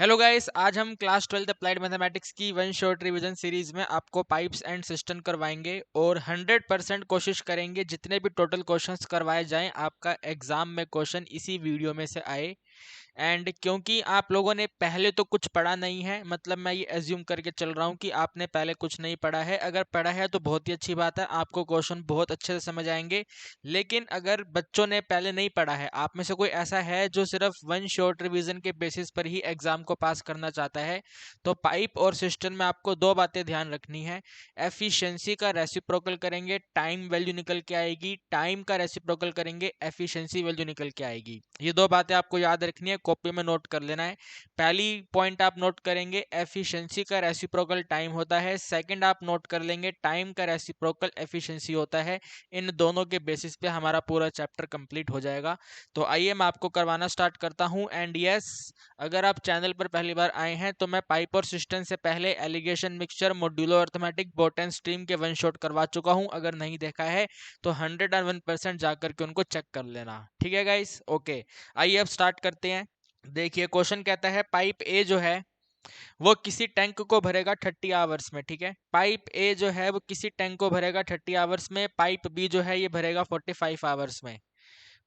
Hello guys, आज हम class 12th applied mathematics की वन शॉट रिवीजन सीरीज में आपको पाइप्स एंड सिस्टम करवाएंगे और 100% कोशिश करेंगे जितने भी टोटल क्वेश्चंस करवाए जाएं आपका एग्जाम में क्वेश्चन इसी वीडियो में से आए। एंड क्योंकि आप लोगों ने पहले तो कुछ पढ़ा नहीं है, मतलब मैं ये एज्यूम करके चल रहा हूँ कि आपने पहले कुछ नहीं पढ़ा है। अगर पढ़ा है तो बहुत ही अच्छी बात है, आपको क्वेश्चन बहुत अच्छे से समझ आएंगे। लेकिन अगर बच्चों ने पहले नहीं पढ़ा है, आप में से कोई ऐसा है जो सिर्फ वन शॉट रिवीजन के बेसिस पर ही एग्जाम को पास करना चाहता है, तो पाइप और सिस्टम में आपको दो बातें ध्यान रखनी है। एफिशिएंसी का रेसिप्रोकल करेंगे, टाइम वैल्यू निकल के आएगी। टाइम का रेसिप्रोकल करेंगे, एफिशिएंसी वैल्यू निकल के आएगी। ये दो बातें आपको याद रखनी है, कॉपी में नोट कर लेना है। पहली पॉइंट आप नोट करेंगे, एफिशिएंसी का रेसिप्रोकल टाइम होता है। सेकंड आप नोट कर लेंगे, टाइम का रेसिप्रोकल एफिशिएंसी होता है। इन दोनों के बेसिस पे हमारा पूरा चैप्टर कंप्लीट हो जाएगा। तो आइए मैं आपको करवाना स्टार्ट करता हूं। एंड यस, अगर आप चैनल पर पहली बार आए हैं तो मैं पाइप और सिस्टम से पहले alligation mixture modulo arithmetic boat and stream के वन शॉट करवा चुका हूं। अगर नहीं देखा है तो 101% जाकर के उनको चेक कर लेना। ठीक है गाइस, ओके। आइए अब स्टार्ट करते हैं। देखिए क्वेश्चन कहता है पाइप ए जो है वो किसी टैंक को भरेगा 30 आवर्स में। ठीक है, पाइप ए जो है वो किसी टैंक को भरेगा 30 आवर्स में। पाइप बी जो है ये भरेगा 45 आवर्स में।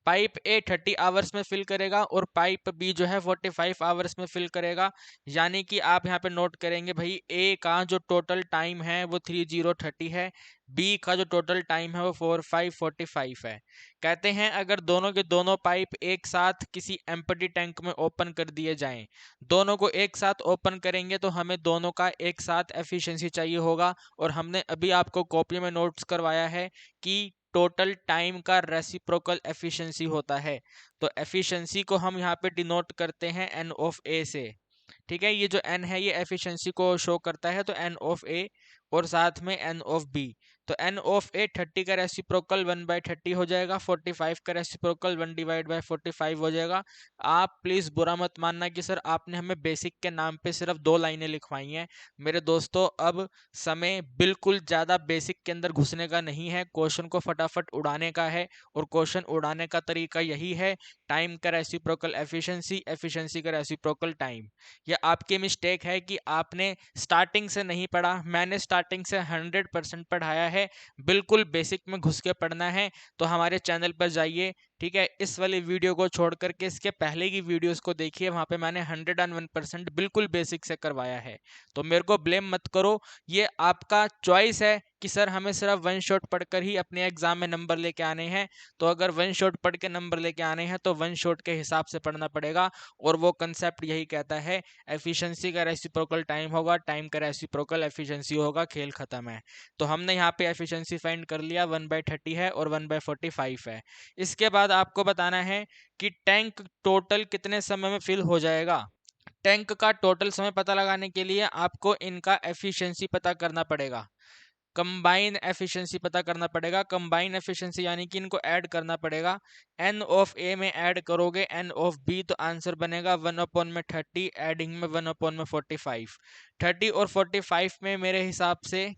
पाइप ए 30 आवर्स में फिल करेगा और पाइप बी जो है 45 आवर्स में फिल करेगा। यानी कि आप यहाँ पे नोट करेंगे भाई, ए का जो टोटल टाइम है वो 30 है, बी का जो टोटल टाइम है वो 45 है। कहते हैं अगर दोनों के दोनों पाइप एक साथ किसी एम्प्टी टैंक में ओपन कर दिए जाएं, दोनों को एक साथ ओपन करेंगे तो हमें दोनों का एक साथ एफिशिएंसी चाहिए होगा। और हमने अभी आपको कॉपी में नोट्स करवाया है कि टोटल टाइम का रेसिप्रोकल एफिशिएंसी होता है। तो एफिशिएंसी को हम यहाँ पे डिनोट करते हैं एन ऑफ ए से। ठीक है, ये जो एन है ये एफिशिएंसी को शो करता है, तो एन ऑफ ए और साथ में एन ऑफ बी। तो एन ऑफ ए 30 का रेसिप्रोकल 1/30 हो जाएगा, 45 का रेसिप्रोकल 1/45 हो जाएगा। आप प्लीज बुरा मत मानना कि सर आपने हमें बेसिक के नाम पे सिर्फ 2 लाइनें लिखवाई हैं। मेरे दोस्तों, अब समय बिल्कुल ज्यादा बेसिक के अंदर घुसने का नहीं है, क्वेश्चन को फटाफट उड़ाने का है। और क्वेश्चन उड़ाने का तरीका यही है, टाइम का रेसिप्रोकल एफिशिएंसी, एफिशिएंसी का रेसिप्रोकल टाइम। ये आपकी मिस्टेक है कि आपने स्टार्टिंग से नहीं पढ़ा। मैंने स्टार्टिंग से 100% पढ़ाया है, बिल्कुल बेसिक में घुस के पढ़ना है तो हमारे चैनल पर जाइए। ठीक है, इस वाली वीडियो को छोड़ करके इसके पहले की वीडियोस को देखिए, वहां पे मैंने 101% बिल्कुल बेसिक से करवाया है। तो मेरे को ब्लेम मत करो, ये आपका चॉइस है कि सर हमें सिर्फ वन शॉट पढ़कर ही अपने एग्जाम में नंबर लेके आने हैं। तो अगर वन शॉट पढ़ के नंबर लेके आने हैं तो वन शॉट के हिसाब से पढ़ना पड़ेगा। और वो कंसेप्ट यही कहता है, एफिशिएंसी का रेसिप्रोकल टाइम होगा, टाइम का रेसिप्रोकल एफिशिएंसी होगा, खेल खत्म है। तो हमने यहाँ पे एफिशिएंसी फाइंड कर लिया, 1/30 है और 1/45 है। इसके बाद आपको बताना है कि टैंक टोटल कितने समय में फिल हो जाएगा। टैंक का टोटल समय पता लगाने के लिए आपको इनका एफिशिएंसी पता करना पड़ेगा, कंबाइन एफिशिएंसी पता करना पड़ेगा। कंबाइन एफिशिएंसी यानी कि इनको ऐड करना पड़ेगा। एन ऑफ ए में ऐड करोगे एन ऑफ बी तो आंसर बनेगा 1/30, एडिंग में 1/45। 30 और 45 में मेरे हिसाब से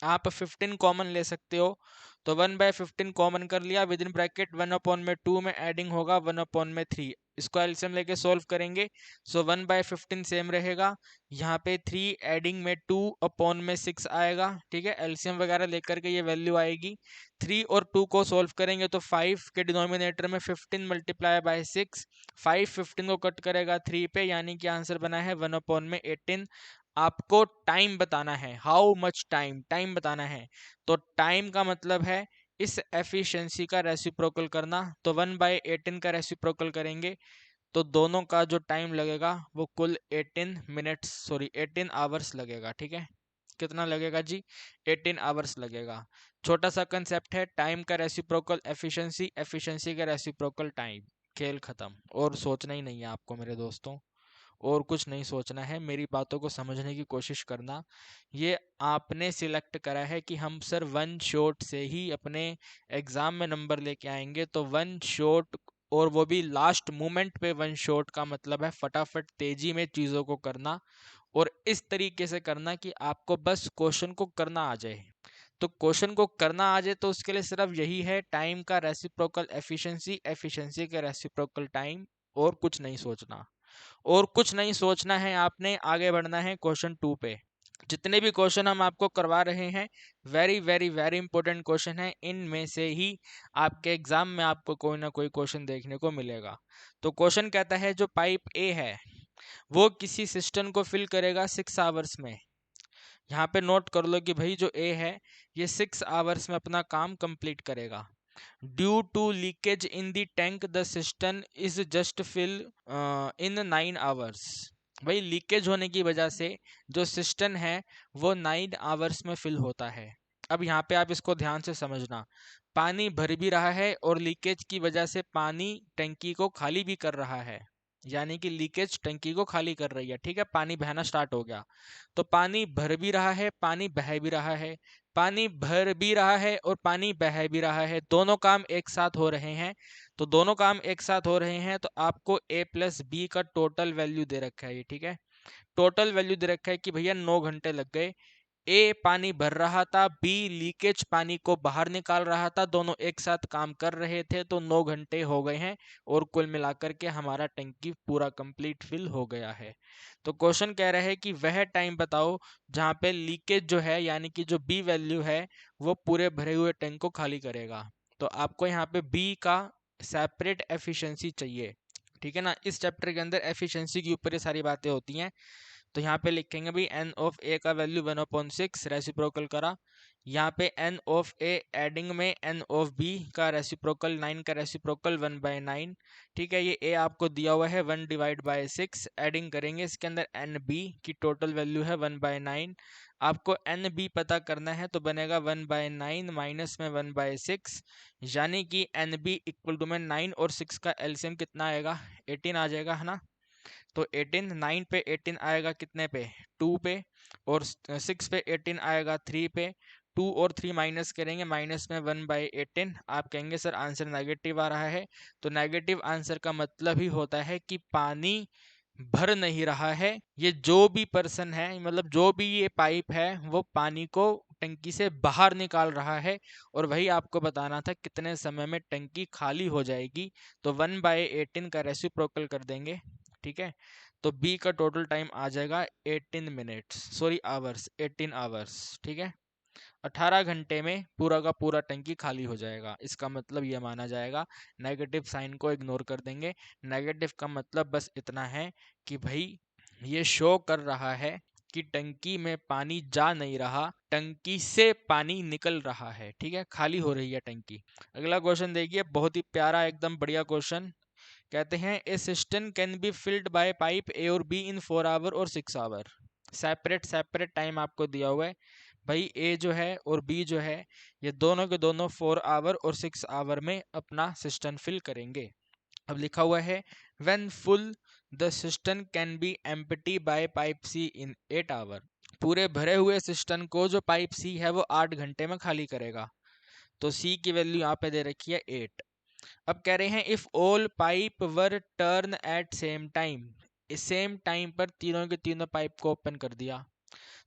आप 15 कॉमन ले सकते हो। तो 1/15 कॉमन कर लिया, विद इन ब्रैकेट 1/2 में एडिंग होगा 1/3। इसको एलसीएम लेके सोल्व करेंगे। सो 1/15 सेम रहेगा, यहाँ पे 3 एडिंग में 2/6 आएगा। ठीक है, एलसीएम वगैरह लेकर के ये वैल्यू आएगी। 3 और 2 को सोल्व करेंगे तो 5 के डिनोमिनेटर में 15 मल्टीप्लाई बाय 6। 5 15 को कट करेगा 3 पे, यानी कि आंसर बना है 1/18। आपको टाइम बताना है, हाउ मच टाइम, टाइम बताना है। तो टाइम का मतलब है इस एफिशिएंसी का रेसिप्रोकल करना। तो 1/18 का रेसिप्रोकल करेंगे तो दोनों का जो टाइम लगेगा वो कुल 18 आवर्स लगेगा। ठीक है, कितना लगेगा जी? 18 आवर्स लगेगा। छोटा सा कंसेप्ट है, टाइम का रेसिप्रोकल एफिशिएंसी, एफिशिएंसी का रेसिप्रोकल टाइम, खेल खत्म। और सोचना ही नहीं है आपको मेरे दोस्तों, और कुछ नहीं सोचना है, मेरी बातों को समझने की कोशिश करना। ये आपने सिलेक्ट करा है कि हम सर वन शॉट से ही अपने एग्जाम में नंबर लेके आएंगे, तो वन शॉट, और वो भी लास्ट मोमेंट पे वन शॉट का मतलब है फटाफट तेजी में चीज़ों को करना और इस तरीके से करना कि आपको बस क्वेश्चन को करना आ जाए। तो क्वेश्चन को करना आ जाए तो उसके लिए सिर्फ यही है, टाइम का रेसिप्रोकल एफिशिएंसी, एफिशिएंसी का रेसिप्रोकल टाइम, और कुछ नहीं सोचना। और कुछ नहीं सोचना है आपने, आगे बढ़ना है क्वेश्चन 2 पे। जितने भी क्वेश्चन हम आपको करवा रहे हैं very very very important question है, इनमें से ही आपके एग्जाम में आपको कोई ना कोई क्वेश्चन देखने को मिलेगा। तो क्वेश्चन कहता है जो पाइप ए है वो किसी सिस्टम को फिल करेगा 6 आवर्स में। यहाँ पे नोट कर लो कि भाई जो ए है ये 6 आवर्स में अपना काम कंप्लीट करेगा। Due to leakage in the tank the system is just fill in 9 hours. भाई लीकेज होने की वजह से जो सिस्टम है वो 9 आवर्स में फिल होता है। अब यहाँ पे आप इसको ध्यान से समझना, पानी भर भी रहा है और लीकेज की वजह से पानी टंकी को खाली भी कर रहा है, यानी कि लीकेज टंकी को खाली कर रही है। ठीक है, पानी बहना स्टार्ट हो गया, तो पानी भर भी रहा है, पानी बह भी रहा है। पानी भर भी रहा है और पानी बह भी रहा है, दोनों काम एक साथ हो रहे हैं। तो दोनों काम एक साथ हो रहे हैं तो आपको a प्लस बी का टोटल वैल्यू दे रखा है ये। ठीक है, टोटल वैल्यू दे रखा है कि भैया 9 घंटे लग गए। ए पानी भर रहा था, बी लीकेज पानी को बाहर निकाल रहा था, दोनों एक साथ काम कर रहे थे, तो 9 घंटे हो गए हैं और कुल मिलाकर के हमारा टंकी पूरा कंप्लीट फिल हो गया है। तो क्वेश्चन कह रहा है कि वह टाइम बताओ जहाँ पे लीकेज जो है यानी कि जो बी वैल्यू है वो पूरे भरे हुए टैंक को खाली करेगा। तो आपको यहाँ पे बी का सेपरेट एफिशिएंसी चाहिए। ठीक है ना, इस चैप्टर के अंदर एफिशिएंसी के ऊपर ये सारी बातें होती हैं। तो यहाँ पे लिखेंगे भाई एन ऑफ ए का वैल्यू 1/6 रेसिप्रोकल करा। यहाँ पे एन ऑफ ए एडिंग में एन ऑफ बी का रेसिप्रोकल 9 का रेसिप्रोकल 1/9। ठीक है, ये ए आपको दिया हुआ है 1/6, एडिंग करेंगे इसके अंदर एन बी की टोटल वैल्यू है 1/9। आपको एन बी पता करना है तो बनेगा 1/9 माइनस में 1/6, यानी कि एन बी इक्वल टू में 9 और 6 का एलसीएम कितना आएगा, 18 आ जाएगा, है ना। तो 18, 9 पे 18 आएगा कितने पे, 2 पे, और 6 पे 18 आएगा 3 पे। 2 और 3 माइनस करेंगे, माइनस में 1/18। आप कहेंगे सर आंसर नेगेटिव आ रहा है, तो नेगेटिव आंसर का मतलब ही होता है कि पानी भर नहीं रहा है। ये जो भी पर्सन है, मतलब जो भी ये पाइप है वो पानी को टंकी से बाहर निकाल रहा है, और वही आपको बताना था कितने समय में टंकी खाली हो जाएगी। तो 1/18 का रेसिप्रोकल कर देंगे। ठीक है, तो बी का टोटल टाइम आ जाएगा 18 मिनट्स, सॉरी आवर्स, 18 आवर्स। ठीक है, 18 घंटे में पूरा का पूरा टंकी खाली हो जाएगा। इसका मतलब ये माना जाएगा, नेगेटिव साइन को इग्नोर कर देंगे। नेगेटिव का मतलब बस इतना है कि भाई ये शो कर रहा है कि टंकी में पानी जा नहीं रहा, टंकी से पानी निकल रहा है। ठीक है, खाली हो रही है टंकी। अगला क्वेश्चन देखिए, बहुत ही प्यारा एकदम बढ़िया क्वेश्चन। कहते हैं a system can be filled by pipe A और बी इन 4 आवर और 6 आवर। सेपरेट सेपरेट टाइम आपको दिया हुआ है भाई, ए जो है और बी जो है ये दोनों के दोनों 4 आवर और 6 आवर में अपना सिस्टम फिल करेंगे। अब लिखा हुआ है when full the system can be empty by pipe C in 8 hour. पूरे भरे हुए सिस्टम को जो पाइप सी है वो 8 घंटे में खाली करेगा। तो सी की वैल्यू यहाँ पे दे रखी है 8। अब कह रहे हैं if all pipe were turn eight same time, same time पर तीनों के तीनों पाइप को ओपन कर दिया।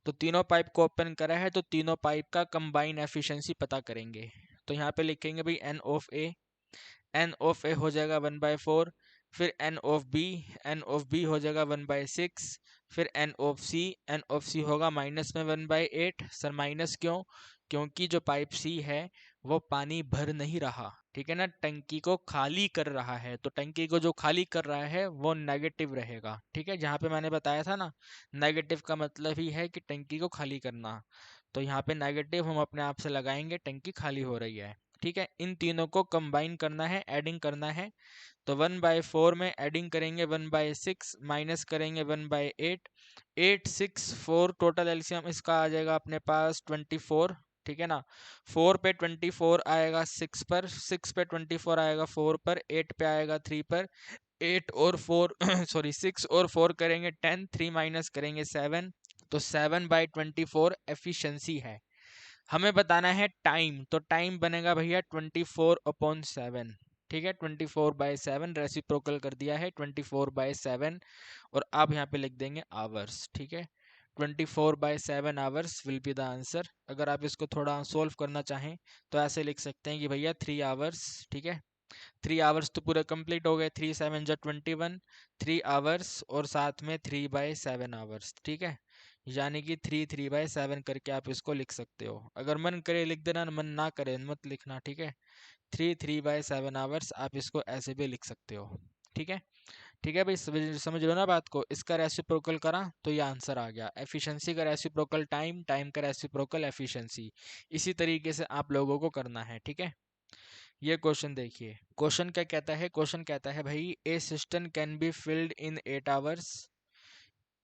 तो तीनों पाइप को ओपन करा है तो तीनों पाइप का कंबाइन एफिशिएंसी पता करेंगे। तो यहाँ पे लिखेंगे भाई एन ऑफ ए हो जाएगा 1/4, फिर एन ऑफ बी हो जाएगा 1/6, फिर एन ऑफ सी होगा माइनस में 1/8। सर माइनस क्यों, क्योंकि जो पाइप सी है वो पानी भर नहीं रहा, ठीक है ना, टंकी को खाली कर रहा है। तो टंकी को जो खाली कर रहा है वो नेगेटिव रहेगा। ठीक है, जहाँ पे मैंने बताया था ना, नेगेटिव का मतलब ही है कि टंकी को खाली करना। तो यहाँ पे नेगेटिव हम अपने आप से लगाएंगे, टंकी खाली हो रही है। ठीक है, इन तीनों को कंबाइन करना है, एडिंग करना है। तो 1/4 में एडिंग करेंगे 1/6, माइनस करेंगे 1/8, 8 6 4, टोटल एलसीएम इसका आ जाएगा अपने पास 24। ठीक है ना, 4 पे 24 आएगा 6 पर, 6 पे 24 आएगा 4 पर, 8 पे आएगा 3 पर, 8 और 4 सॉरी 6 और 4 करेंगे 10, 3 माइनस करेंगे 7। तो 7/24 एफिशिएंसी है। हमें बताना है टाइम, तो टाइम बनेगा भैया 24/7। ठीक है, 24/7 रेसिप्रोकल कर दिया है 24/7, और आप यहाँ पे लिख देंगे आवर्स। ठीक है, 24/7 hours will be the answer. अगर आप इसको थोड़ा सोल्व करना चाहें तो ऐसे लिख सकते हैं कि भैया 3 आवर्स। ठीक है, 3 आवर्स तो पूरे कंप्लीट हो गए, 3 7 जा 21, 3 आवर्स और साथ में 3/7 आवर्स, ठीक है। यानी कि 3 3/7 करके आप इसको लिख सकते हो। अगर मन करे लिख देना, मन ना करे मत लिखना, ठीक है। 3 3/7 आवर्स आप इसको ऐसे भी लिख सकते हो, ठीक है। ठीक है भाई, समझ लो ना बात को। इसका रेसिप्रोकल करा तो ये आंसर आ गया। एफिशिएंसी का रेसिप्रोकल टाइम, टाइम का रेसिप्रोकल एफिशिएंसी। इसी तरीके से आप लोगों को करना है, ठीक है। ये क्वेश्चन देखिए, क्वेश्चन क्या कहता है। क्वेश्चन कहता है भाई, a system can be filled in 8 hours.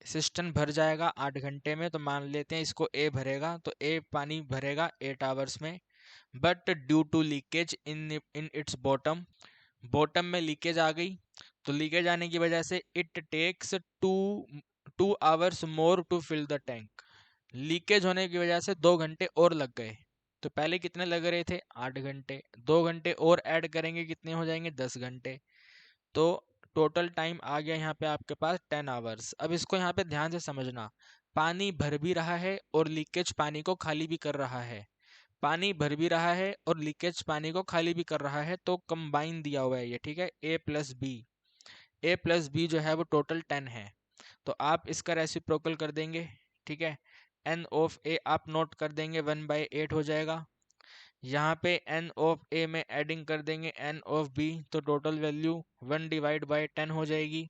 System भर जाएगा 8 घंटे में, तो मान लेते हैं इसको ए भरेगा, तो ए पानी भरेगा 8 आवर्स में। But due to leakage in in its bottom, bottom में लीकेज आ गई, तो लीकेज आने की वजह से it takes to 2 hours more to fill the tank. Leakage होने की वजह से 2 घंटे और लग गए। तो पहले कितने लग रहे थे, 8 घंटे, 2 घंटे और ऐड करेंगे कितने हो जाएंगे, 10 घंटे। तो टोटल टाइम आ गया यहाँ पे आपके पास 10 आवर्स। अब इसको यहाँ पे ध्यान से समझना, पानी भर भी रहा है और लीकेज पानी को खाली भी कर रहा है। पानी भर भी रहा है और लीकेज पानी को खाली भी कर रहा है, तो कंबाइन दिया हुआ है ये, ठीक है। ए प्लस बी, ए प्लस बी जो है वो टोटल 10 है। तो आप इसका रेसिप्रोकल कर देंगे, ठीक है। एन ऑफ ए आप नोट कर देंगे, 1/8 हो जाएगा। यहाँ पे एन ऑफ ए में एडिंग कर देंगे एन ऑफ बी, तो टोटल वैल्यू 1/10 हो जाएगी,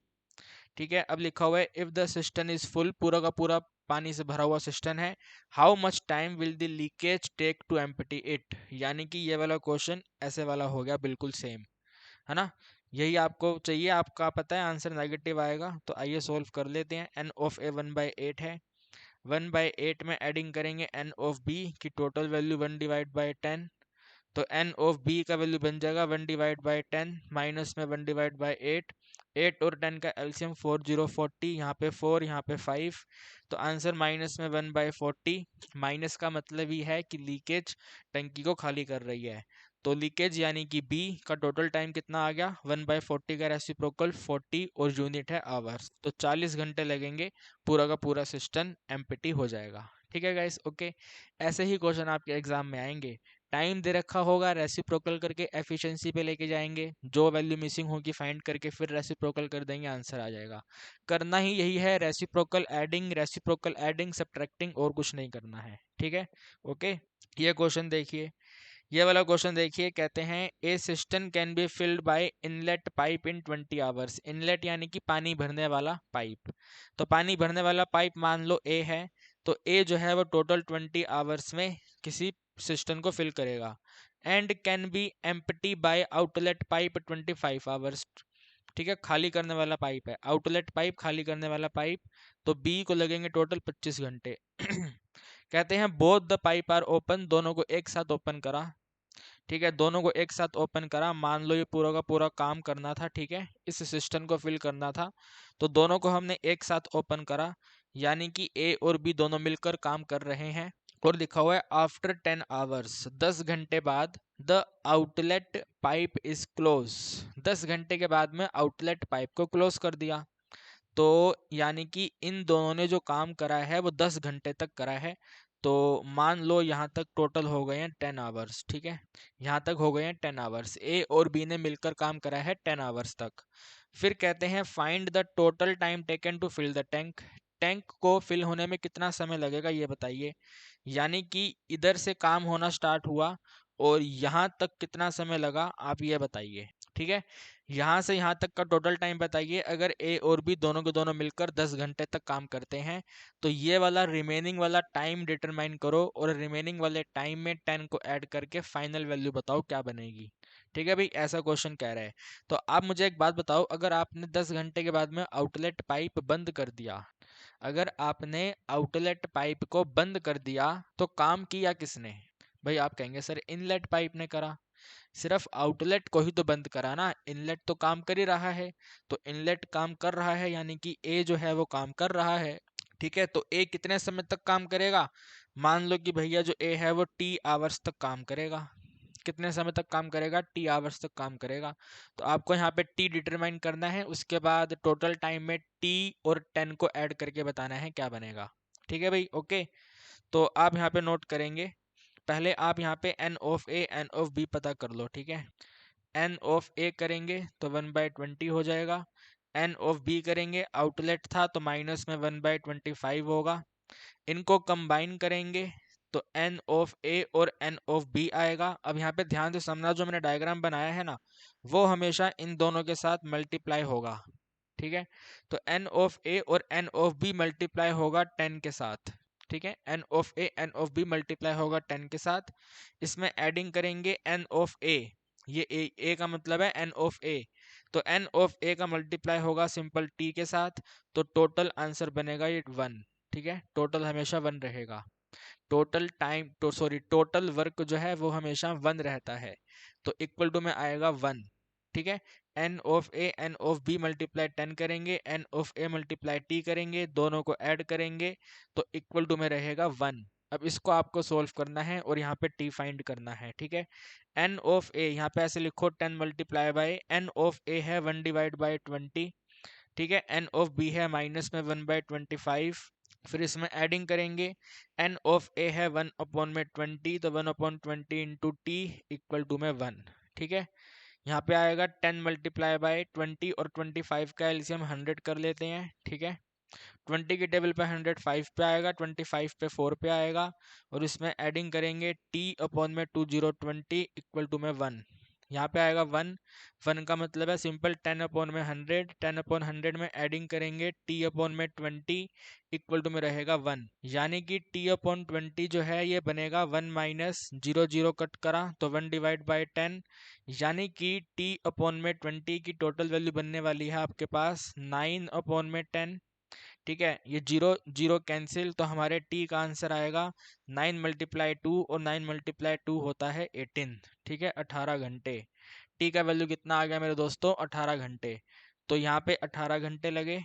ठीक है। अब लिखा हुआ है if the system is full, पूरा का पूरा पानी से भरा हुआ सिस्टम है, how much time will the leakage take to empty it. यानी कि ये वाला क्वेश्चन ऐसे वाला हो गया, बिल्कुल सेम, है ना। यही आपको चाहिए, आपका पता है आंसर नेगेटिव आएगा। तो आइए सोल्व कर लेते हैं। एन ऑफ ए 1/8 है, 1/8 में एडिंग करेंगे एन ऑफ बी की टोटल वैल्यू 1/10। तो एन ऑफ बी का वैल्यू बन जाएगा 1/10 माइनस में 1/8। 8 और 10 का एलसीएम 4040, यहाँ पे 4 यहाँ पे 5, तो आंसर माइनस में 1/40। माइनस का मतलब ही है कि लीकेज टंकी को खाली कर रही है। तो लीकेज यानी कि बी का टोटल टाइम कितना आ गया, 1/40 का रेसिप्रोकल 40 और यूनिट है आवर्स, तो 40 घंटे लगेंगे, पूरा का पूरा सिस्टम एम्प्टी हो जाएगा, ठीक है गाइस। ओके, ऐसे ही क्वेश्चन आपके एग्जाम में आएंगे। टाइम दे रखा होगा, रेसिप्रोकल करके एफिशिएंसी पे लेके जाएंगे, जो वैल्यू मिसिंग होगी फाइंड करके फिर रेसिप्रोकल कर देंगे, आंसर आ जाएगा। करना ही यही है, रेसिप्रोकल एडिंग सब्ट्रैक्टिंग, और कुछ नहीं करना है, ठीक है। ओके, ये क्वेश्चन देखिए, ये वाला क्वेश्चन देखिए। कहते हैं a system can be filled by inlet pipe in 20 hours. Inlet यानी कि पानी भरने वाला पाइप। तो पानी भरने वाला पाइप मान लो ए है, तो ए जो है वो टोटल 20 आवर्स में किसी सिस्टम को फिल करेगा। And can be empty by outlet pipe 25 hours, ठीक है। खाली करने वाला पाइप है, आउटलेट पाइप खाली करने वाला पाइप। तो बी को लगेंगे टोटल 25 घंटे। कहते हैं both the pipe are open, दोनों को एक साथ ओपन करा, ठीक है। दोनों को एक साथ ओपन करा, मान लो ये पूरा का पूरा काम करना था, ठीक है, इस सिस्टम को फिल करना था, तो दोनों को हमने एक साथ ओपन करा, यानी कि ए और बी दोनों मिलकर काम कर रहे हैं। और लिखा हुआ है आफ्टर 10 आवर्स, 10 घंटे बाद, the outlet pipe is close. 10 घंटे के बाद में आउटलेट पाइप को क्लोज कर दिया। तो यानी कि इन दोनों ने जो काम करा है वो 10 घंटे तक करा है। तो मान लो यहाँ तक टोटल हो गए हैं 10 आवर्स, ठीक है। यहाँ तक हो गए हैं 10 आवर्स, ए और बी ने मिलकर काम करा है 10 आवर्स तक। फिर कहते हैं find the total time taken to fill the tank. Tank को फिल होने में कितना समय लगेगा ये बताइए। यानी कि इधर से काम होना स्टार्ट हुआ और यहाँ तक कितना समय लगा, आप ये बताइए, ठीक है। यहाँ से यहाँ तक का टोटल टाइम बताइए। अगर ए और बी दोनों के दोनों मिलकर 10 घंटे तक काम करते हैं, तो ये वाला रिमेनिंग वाला टाइम डिटरमाइन करो और रिमेनिंग वाले टाइम में 10 को ऐड करके फाइनल वैल्यू बताओ क्या बनेगी, ठीक है भाई। ऐसा क्वेश्चन कह रहा है। तो आप मुझे एक बात बताओ, अगर आपने 10 घंटे के बाद में आउटलेट पाइप बंद कर दिया, अगर आपने आउटलेट पाइप को बंद कर दिया, तो काम किया किसने। भाई आप कहेंगे सर इनलेट पाइप ने करा। सिर्फ आउटलेट को ही तो बंद करा ना, इनलेट तो काम कर ही रहा है। तो इनलेट काम कर रहा है यानी कि ए जो है वो काम कर रहा है, ठीक है। तो ए कितने समय तक काम करेगा, मान लो कि भैया जो ए है वो T आवर्स तक काम करेगा। कितने समय तक काम करेगा, T आवर्स तक काम करेगा। तो आपको यहाँ पे टी डिटरमाइन करना है, उसके बाद टोटल टाइम में टी और 10 को ऐड करके बताना है क्या बनेगा, ठीक है भाई। ओके, तो आप यहाँ पे नोट करेंगे, पहले आप यहाँ पे N of A N of B पता कर लो, ठीक है। एन ऑफ ए करेंगे तो 1/20 हो जाएगा। एन ऑफ बी करेंगे, आउटलेट था तो माइनस में 1/25 होगा। इनको कंबाइन करेंगे तो एन ऑफ ए और एन ऑफ बी आएगा। अब यहाँ पे ध्यान से समझना, जो मैंने डायग्राम बनाया है ना, वो हमेशा इन दोनों के साथ मल्टीप्लाई होगा। ठीक है, तो एन ऑफ ए और एन ऑफ बी मल्टीप्लाई होगा 10 के साथ। ठीक है, N of A N of B multiply होगा 10 के साथ। इसमें एडिंग करेंगे एन ऑफ ए, ये ए का मतलब है एन ऑफ ए, तो एन ऑफ ए का मल्टीप्लाई होगा सिंपल टी के साथ, तो टोटल आंसर बनेगा ये 1। ठीक है, टोटल हमेशा 1 रहेगा। टोटल टाइम तो सॉरी टोटल वर्क जो है वो हमेशा 1 रहता है, तो इक्वल टू में आएगा 1। ठीक है, N of A N of B multiply 10 करेंगे, N of A multiply T करेंगे, दोनों को ऐड करेंगे तो इक्वल टू में रहेगा 1। अब इसको आपको सोल्व करना है और यहाँ पे टी फाइंड करना है। ठीक है, एन ऑफ ए यहाँ पे ऐसे लिखो 10 मल्टीप्लाई बाई एन ऑफ ए है 1/20। ठीक है, एन ऑफ बी है माइनस में 1/25। फिर इसमें एडिंग करेंगे, एन ऑफ ए है 1/20, तो 1/20 इंटू टी इक्वल टू में 1। ठीक है, यहाँ पे आएगा 10 मल्टीप्लाई बाई 20 और 25 का एलसीएम 100 कर लेते हैं। ठीक है, 20 के टेबल पे 100 5 पे आएगा, 25 पे 4 पे आएगा, और इसमें एडिंग करेंगे टी अपॉन में 2020 इक्वल टू में 1। यहाँ पे आएगा 1। 1 का मतलब है सिंपल 10 अपॉन में 100, 10 अपॉन 100 में एडिंग करेंगे टी अपॉन में 20 इक्वल टू में रहेगा 1। यानी कि टी अपॉन 20 जो है ये बनेगा 1 माइनस 0 0 कट करा तो 1/10, यानी कि टी अपॉन में 20 की टोटल वैल्यू बनने वाली है आपके पास 9 अपॉन में 10। ठीक है, ये जीरो जीरो कैंसिल, तो हमारे टी का आंसर आएगा 9 मल्टीप्लाई 2, और 9 मल्टीप्लाई 2 होता है 18। ठीक है, 18 घंटे। टी का वैल्यू कितना आ गया मेरे दोस्तों, 18 घंटे। तो यहाँ पे 18 घंटे लगे।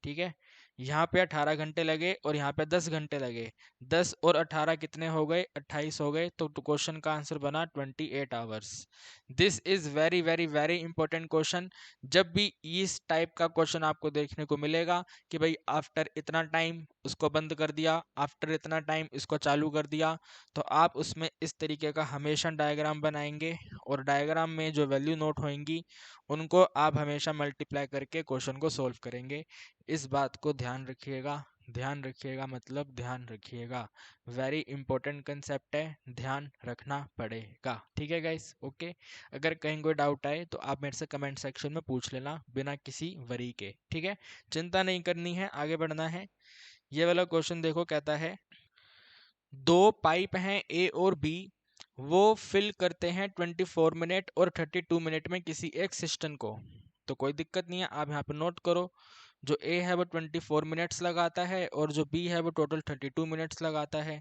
ठीक है, यहाँ पे 18 घंटे लगे और यहाँ पे 10 घंटे लगे। 10 और 18 कितने हो गए, 28 हो गए, तो क्वेश्चन का आंसर बना 28 hours. This is very very very important question. जब भी इस टाइप का क्वेश्चन आपको देखने को मिलेगा कि भाई आफ्टर इतना टाइम उसको बंद कर दिया, आफ्टर इतना टाइम इसको चालू कर दिया, तो आप उसमें इस तरीके का हमेशा डायग्राम बनाएंगे, और डायग्राम में जो वैल्यू नोट होंगी उनको आप हमेशा मल्टीप्लाई करके क्वेश्चन को सोल्व करेंगे। इस बात को ध्यान रखिएगा। ध्यान रखिएगा मतलब ध्यान रखिएगा, वेरी इंपॉर्टेंट कंसेप्ट है, ध्यान रखना पड़ेगा। ठीक है गाइस, ओके। अगर कहीं कोई डाउट आए तो आप मेरे से कमेंट सेक्शन में पूछ लेना बिना किसी वरी के। ठीक है, चिंता नहीं करनी है, आगे बढ़ना है। ये वाला क्वेश्चन देखो, कहता है दो पाइप हैं ए और बी, वो फिल करते हैं 24 मिनट और 32 मिनट में किसी एक सिस्टम को। तो कोई दिक्कत नहीं है, आप यहाँ पे नोट करो। जो ए है वो 24 मिनट्स लगाता है और जो बी है वो टोटल 32 मिनट्स लगाता है।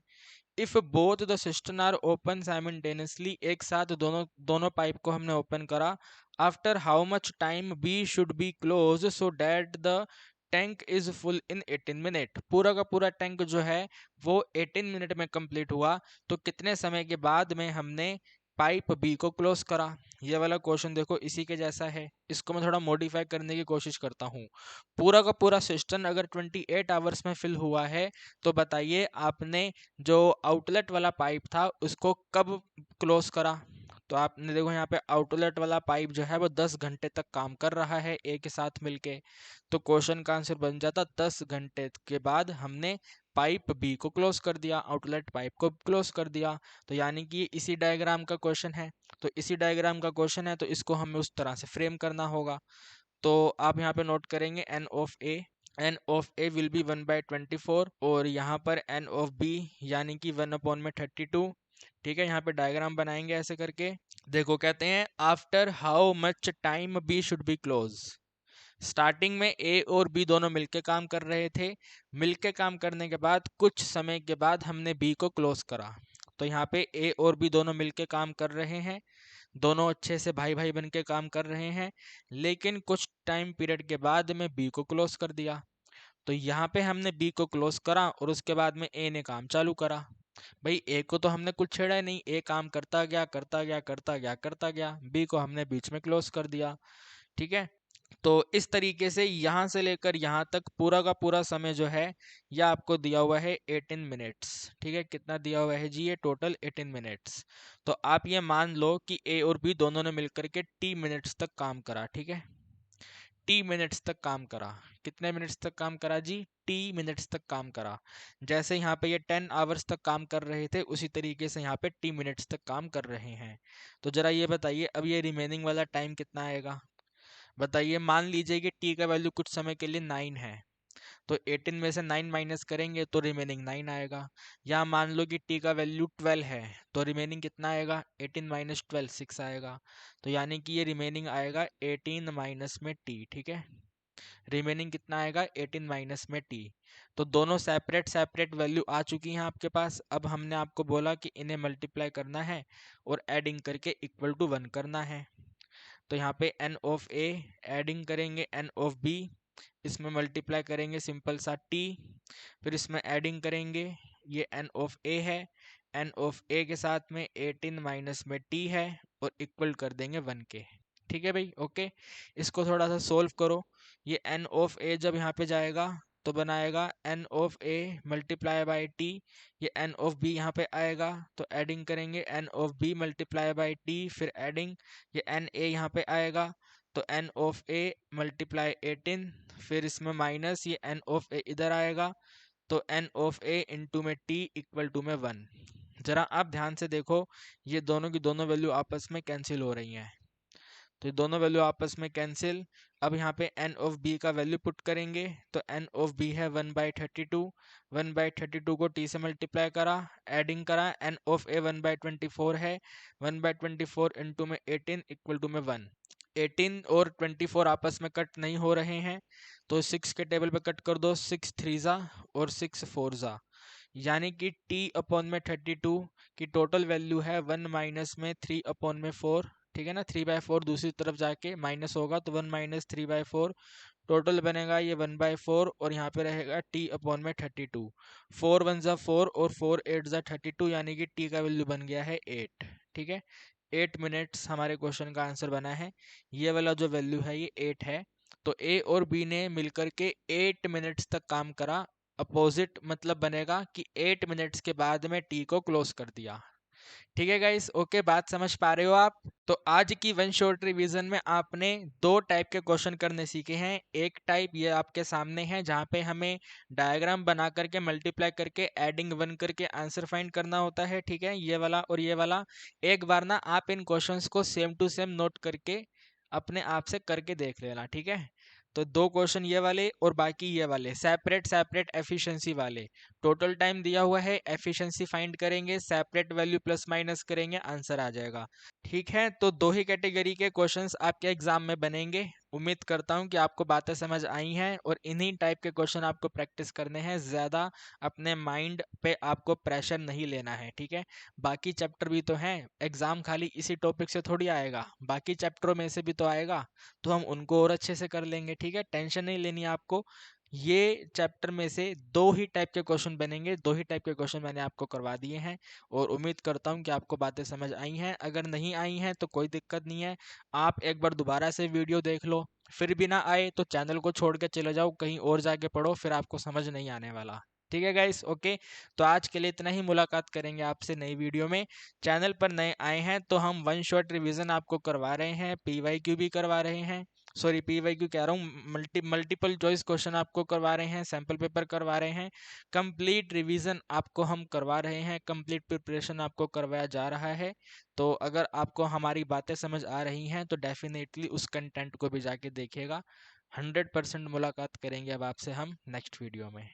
If both the system are open simultaneously, एक साथ दोनों दोनों पाइप को हमने ओपन करा। After how much time B should be close so that the tank is full in 18 minute. पूरा का पूरा टैंक जो है वो 18 मिनट में कंप्लीट हुआ, तो कितने समय के बाद में हमने पाइप बी को क्लोज करा। ये वाला क्वेश्चन देखो इसी के जैसा है, इसको मैं थोड़ा मॉडिफाई करने की कोशिश करता हूँ। पूरा का पूरा सिस्टम अगर 28 आवर्स में फिल हुआ है, तो बताइए आपने जो आउटलेट वाला पाइप था उसको कब क्लोज करा। तो आपने देखो यहाँ पे आउटलेट वाला पाइप जो है वो 10 घंटे तक काम कर रहा है ए के साथ मिलके, तो क्वेश्चन का आंसर बन जाता 10 घंटे के बाद हमने पाइप बी को क्लोज कर दिया, आउटलेट पाइप को क्लोज कर दिया। तो यानी कि इसी डायग्राम का क्वेश्चन है, तो इसी डायग्राम का क्वेश्चन है, तो इसको हमें उस तरह से फ्रेम करना होगा। तो आप यहाँ पे नोट करेंगे N of A, N of A will be 1/24, और यहाँ पर एन ऑफ बी यानी कि 1/32। ठीक है, यहाँ पे डायग्राम बनाएंगे ऐसे करके। देखो कहते हैं after how much time B should be close. Starting में ए और बी दोनों मिलके काम कर रहे थे, मिलके काम करने के बाद कुछ समय के बाद हमने बी को क्लोज करा। तो यहाँ पे ए और बी दोनों मिलके काम कर रहे हैं, दोनों अच्छे से भाई भाई बन के काम कर रहे हैं, लेकिन कुछ टाइम पीरियड के बाद में बी को क्लोज कर दिया। तो यहाँ पे हमने बी को क्लोज करा और उसके बाद में ए ने काम चालू करा। भाई ए को तो हमने कुछ छेड़ा ही नहीं, ए काम करता गया करता गया करता गया करता गया, बी को हमने बीच में क्लोज कर दिया। ठीक है, तो इस तरीके से यहाँ से लेकर यहाँ तक पूरा का पूरा समय जो है यह आपको दिया हुआ है 18 मिनट्स। ठीक है, कितना दिया हुआ है जी? ये टोटल 18 मिनट्स। तो आप ये मान लो कि ए और बी दोनों ने मिलकर के टी मिनट्स तक काम करा। ठीक है, टी मिनट्स तक काम करा। कितने मिनट्स तक काम करा जी? टी मिनट्स तक काम करा। जैसे यहाँ पे ये 10 आवर्स तक काम कर रहे थे, उसी तरीके से यहाँ पे टी मिनट्स तक काम कर रहे हैं। तो जरा ये बताइए अब ये रिमेनिंग वाला टाइम कितना आएगा? बताइए, मान लीजिए कि टी का वैल्यू कुछ समय के लिए 9 है, तो 18 में से 9 माइनस करेंगे तो रिमेनिंग 9 आएगा। या मान लो कि टी का वैल्यू 12 है, तो रिमेनिंग कितना आएगा? 18 माइनस 12 6 आएगा। तो यानी कि ये रिमेनिंग आएगा 18 माइनस में टी। ठीक है, रिमेनिंग कितना आएगा? 18 माइनस में टी। तो दोनों सेपरेट सेपरेट वैल्यू आ चुकी हैं आपके पास। अब हमने आपको बोला कि इन्हें मल्टीप्लाई करना है और एडिंग करके इक्वल टू 1 करना है। तो यहाँ पे n ऑफ a एडिंग करेंगे n ऑफ b, इसमें मल्टीप्लाई करेंगे सिंपल सा t, फिर इसमें एडिंग करेंगे, ये n ऑफ a है, n ऑफ a के साथ में 18 माइनस में t है और इक्वल कर देंगे 1 के। ठीक है भाई, ओके। इसको थोड़ा सा सोल्व करो। ये n ऑफ a जब यहाँ पे जाएगा तो बनाएगा n of a multiply by t, ये n ऑफ b यहाँ पे आएगा तो एडिंग करेंगे n of b multiply by t, फिर एडिंग, ये n a यहाँ पे आएगा तो n ऑफ a मल्टीप्लाई 18, फिर इसमें माइनस, ये n ऑफ a इधर आएगा तो n ऑफ a इंटू में t इक्वल टू में 1। जरा आप ध्यान से देखो, ये दोनों की दोनों वैल्यू आपस में कैंसिल हो रही हैं। तो ये दोनों वैल्यू आपस में कैंसिल। अब यहाँ पे n ऑफ b का वैल्यू पुट करेंगे तो n ऑफ b है 1/32, 1/32 को t से मल्टीप्लाई करा, एडिंग करा, n ऑफ a 1/24 है, 1/24 इंटू में 18 इक्वल टू में 1। 18 और 24 आपस में कट नहीं हो रहे हैं तो 6 के टेबल पे कट कर दो, 6 3 जा और 6 4 जा, यानी कि t अपॉन में 32 की टोटल वैल्यू है 1 माइनस में 3 अपॉन में 4। ठीक है ना, 3/4 दूसरी तरफ जाके माइनस होगा तो 1 माइनस 3/4, टोटल बनेगा ये 1/4 और यहाँ पे रहेगा t अपॉन में 32। 4 1 जा 4 और 4 8 जा 32, यानी कि t का वैल्यू बन गया है 8। ठीक है, 8 मिनट्स हमारे क्वेश्चन का आंसर बना है। ये वाला जो वैल्यू है ये 8 है। तो ए और बी ने मिलकर के 8 मिनट्स तक काम करा। अपोजिट मतलब बनेगा कि 8 मिनट्स के बाद में टी को क्लोज कर दिया। ठीक है गाइस, ओके, बात समझ पा रहे हो आप? तो आज की वन शॉट रिवीजन में आपने दो टाइप के क्वेश्चन करने सीखे हैं। एक टाइप ये आपके सामने है जहाँ पे हमें डायग्राम बना करके मल्टीप्लाई करके एडिंग 1 करके आंसर फाइंड करना होता है। ठीक है, ये वाला और ये वाला। एक बार ना आप इन क्वेश्चंस को सेम टू सेम नोट करके अपने आप से करके देख लेना। ठीक है, तो दो क्वेश्चन ये वाले और बाकी ये वाले सेपरेट सेपरेट एफिशिएंसी वाले। टोटल टाइम दिया हुआ है, एफिशिएंसी फाइंड करेंगे, सेपरेट वैल्यू प्लस माइनस करेंगे, आंसर आ जाएगा। ठीक है, तो दो ही कैटेगरी के क्वेश्चंस आपके एग्जाम में बनेंगे। उम्मीद करता हूं कि आपको बातें समझ आई हैं और इन्हीं टाइप के क्वेश्चन आपको प्रैक्टिस करने हैं। ज़्यादा अपने माइंड पे आपको प्रेशर नहीं लेना है। ठीक है, बाकी चैप्टर भी तो हैं, एग्जाम खाली इसी टॉपिक से थोड़ी आएगा, बाकी चैप्टरों में से भी तो आएगा, तो हम उनको और अच्छे से कर लेंगे। ठीक है, टेंशन नहीं लेनी है आपको। ये चैप्टर में से दो ही टाइप के क्वेश्चन बनेंगे, दो ही टाइप के क्वेश्चन मैंने आपको करवा दिए हैं और उम्मीद करता हूं कि आपको बातें समझ आई हैं। अगर नहीं आई हैं तो कोई दिक्कत नहीं है, आप एक बार दोबारा से वीडियो देख लो, फिर भी ना आए तो चैनल को छोड़ के चले जाओ, कहीं और जाके पढ़ो, फिर आपको समझ नहीं आने वाला। ठीक है गाइस, ओके। तो आज के लिए इतना ही, मुलाकात करेंगे आपसे नई वीडियो में। चैनल पर नए आए हैं तो हम वन शॉट रिवीजन आपको करवा रहे हैं, पीवाईक्यू भी करवा रहे हैं, सॉरी पीवाईक्यू कह रहा हूँ, मल्टीपल चॉइस क्वेश्चन आपको करवा रहे हैं, सैम्पल पेपर करवा रहे हैं, कंप्लीट रिवीजन आपको हम करवा रहे हैं, कंप्लीट प्रिपरेशन आपको करवाया जा रहा है। तो अगर आपको हमारी बातें समझ आ रही हैं तो डेफिनेटली उस कंटेंट को भी जाके देखिएगा। 100% मुलाकात करेंगे अब आपसे हम नेक्स्ट वीडियो में।